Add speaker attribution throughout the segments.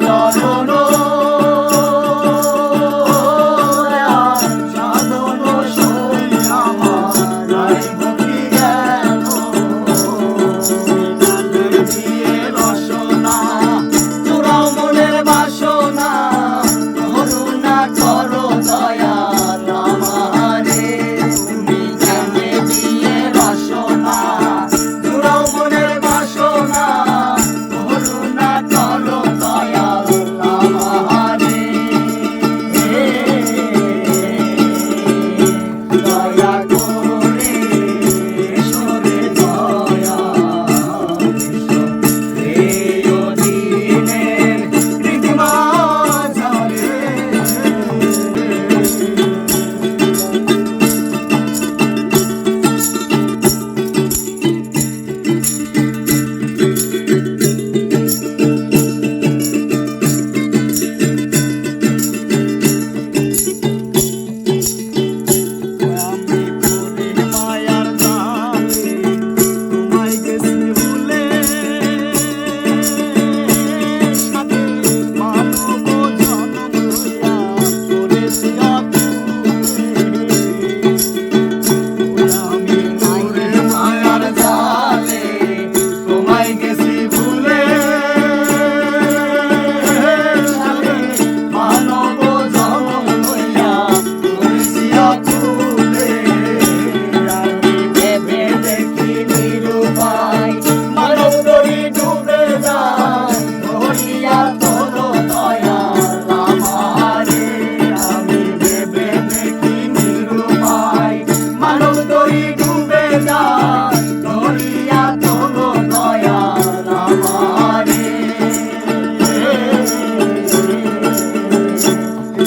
Speaker 1: চরণ সাধন সই আমার ভক্তি জ্ঞান দিয়ে রসনা চূড়াও মনের বাসনা করুণা করো দয়াল আমারে তুমি জ্ঞানে দিয়ে রসনা চূড়াও মনের বাসনা করুণা করো দয়াল আমারে দয়া করে সরে দয়া এই অধীনের রীতিমা ঝরে আমি পড়ে মায়ার জালে তোমায় গেছি ভুলে সাথে মানব জনম লইয়া করেছি আমি পড়ে মায়ার জালে তোমায় গেছি ভুলে সাথে মানব জনম লইয়া করেছি আকুলে আমি ভেবে দেখি নিরুপায় মানব তরি ডুবে যায় ধরিয়া তোলো দয়াল আমারে আমি ভেবে দেখি নিরুপায় মানব তরি ডুবে যায় ধরিয়া তোলো দয়াল আমারে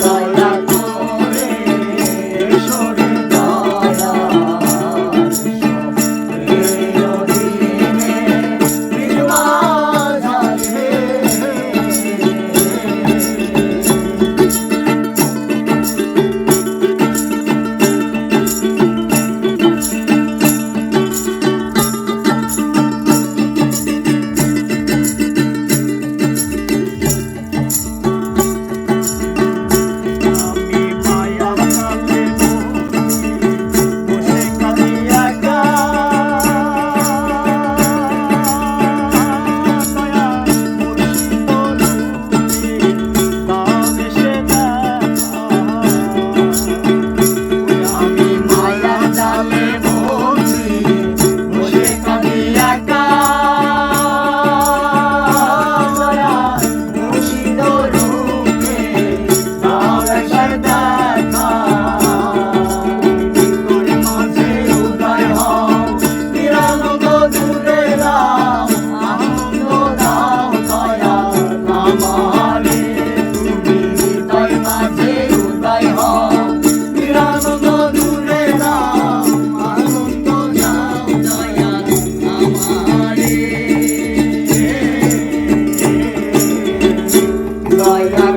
Speaker 1: দয়া করে সরে দয়া এই অধীনে নির্মা ঝরে আমি মায়ার জালে বসে কাঁদি একা দয়া মুর্শিদ রূপে দাও এসে দেখা আমি মায়ার জালে বসে কাঁদি একা দয়া মুর্শিদ রূপে দাও এসে দেখা তোর মাঝে উদয় হও নিরানন্দ দূরে দাও আনন্দ দাও দয়াল আমারে তুমি হৃদয় মাঝে উদয় হও নিরানন্দ দূরে দাও আনন্দ দাও দয়াল আমারে দয়া